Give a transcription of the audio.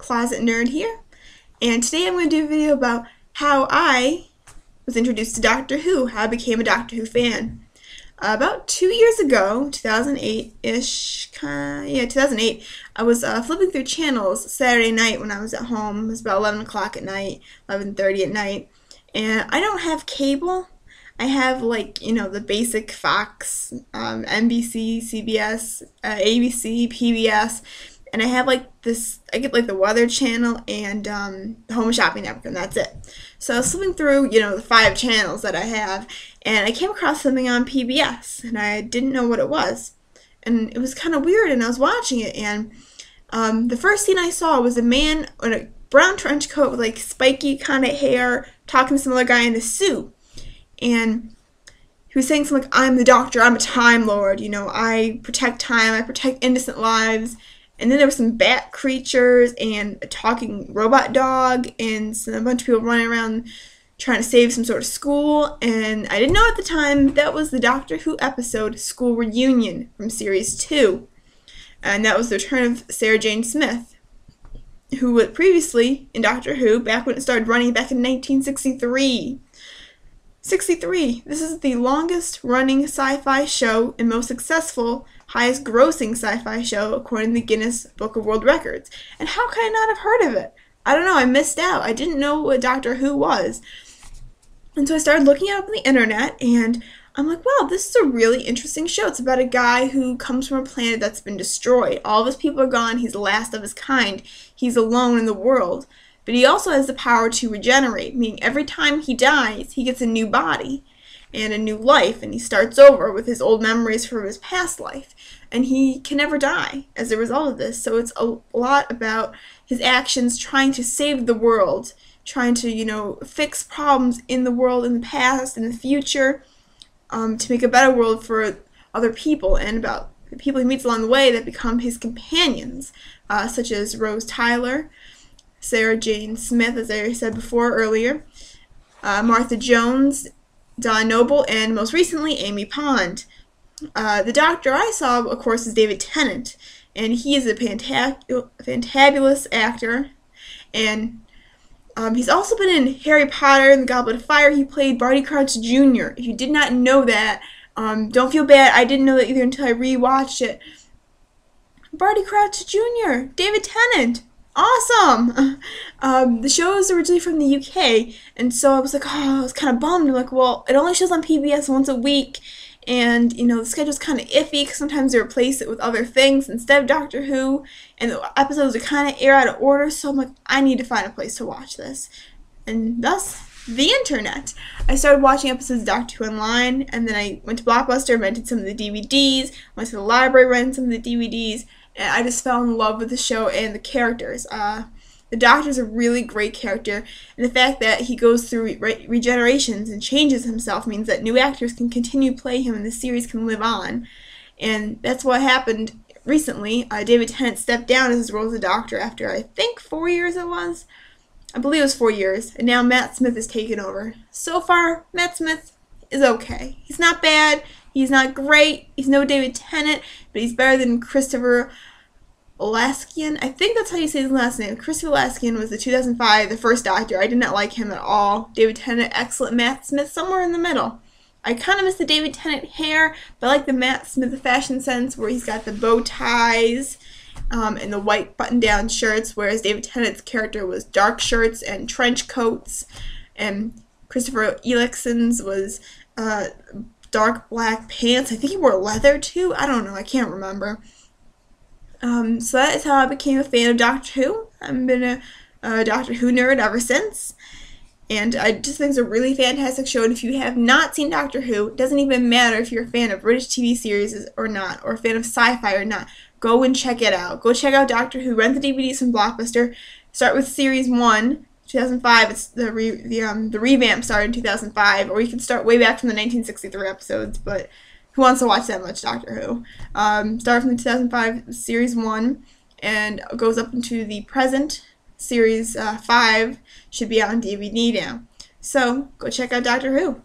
Closet Nerd here, and today I'm going to do a video about how I was introduced to Doctor Who, how I became a Doctor Who fan. About 2 years ago, 2008-ish, 2008, I was flipping through channels Saturday night when I was at home. It was about 11 o'clock at night, 11:30 at night, and I don't have cable. I have, the basic Fox, NBC, CBS, ABC, PBS, and I have, I get, the Weather Channel and the Home Shopping Network, and that's it. So I was flipping through, the 5 channels that I have, and I came across something on PBS, and I didn't know what it was. And it was kind of weird, and I was watching it, and the first scene I saw was a man in a brown trench coat with, spiky kind of hair, talking to some other guy in a suit. And he was saying something like, "I'm the Doctor, I'm a Time Lord, I protect time, I protect innocent lives." And then there were some bat creatures and a talking robot dog and a bunch of people running around trying to save some sort of school. And I didn't know at the time that was the Doctor Who episode School Reunion from Series 2. And that was the return of Sarah Jane Smith, who was previously in Doctor Who back when it started running back in 1963. 63. This is the longest running sci-fi show and most successful, highest grossing sci-fi show according to the Guinness Book of World Records. And how could I not have heard of it? I don't know, I missed out. I didn't know what Doctor Who was. And so I started looking it up on the internet, and I'm like, wow, this is a really interesting show. It's about a guy who comes from a planet that's been destroyed. All of his people are gone. He's the last of his kind. He's alone in the world. But he also has the power to regenerate, meaning every time he dies, he gets a new body and a new life, and he starts over with his old memories from his past life. And he can never die as a result of this. So it's a lot about his actions trying to save the world, trying to, fix problems in the world in the past and the future, to make a better world for other people, and about the people he meets along the way that become his companions, such as Rose Tyler, Sarah Jane Smith, as I said before earlier, Martha Jones, Don Noble, and most recently Amy Pond. The Doctor I saw, of course, is David Tennant, and he is a fantabulous actor, and he's also been in Harry Potter and the Goblet of Fire. He played Barty Crouch Jr. If you did not know that, don't feel bad. I didn't know that either until I rewatched it. Barty Crouch Jr., David Tennant. Awesome! The show is originally from the UK, and so I was like, I was kind of bummed. I'm like, well, it only shows on PBS once a week, and, the schedule's kind of iffy because sometimes they replace it with other things instead of Doctor Who, and the episodes are kind of air out of order, so I'm like, I need to find a place to watch this. And thus, the internet. I started watching episodes of Doctor Who online, and then I went to Blockbuster, rented some of the DVDs, went to the library, rented some of the DVDs, and I just fell in love with the show and the characters. The Doctor's a really great character, and the fact that he goes through regenerations and changes himself means that new actors can continue to play him and the series can live on. And that's what happened recently. David Tennant stepped down as his role as the Doctor after, I think, 4 years it was. I believe it was 4 years, and now Matt Smith has taken over. So far, Matt Smith is okay. He's not bad. He's not great. He's no David Tennant, but he's better than Christopher Olaskian. I think that's how you say his last name. Christopher Olaskian was the 2005, the first Doctor. I did not like him at all. David Tennant, excellent. Matt Smith, somewhere in the middle. I kind of miss the David Tennant hair, but I like the Matt Smith fashion sense where he's got the bow ties and the white button-down shirts, whereas David Tennant's character was dark shirts and trench coats, and Christopher Eccleston's was dark black pants. I think he wore leather too. I don't know. I can't remember. So that is how I became a fan of Doctor Who. I've been a Doctor Who nerd ever since. And I just think it's a really fantastic show. And if you have not seen Doctor Who, it doesn't even matter if you're a fan of British TV series or not, or a fan of sci-fi or not. Go and check it out. Go check out Doctor Who. Rent the DVDs from Blockbuster. Start with Series 1. 2005, it's the revamp started in 2005, or you can start way back from the 1963 episodes, but who wants to watch that much Doctor Who? Start from the 2005 Series 1, and goes up into the present. Series 5 should be out on DVD now. So, go check out Doctor Who.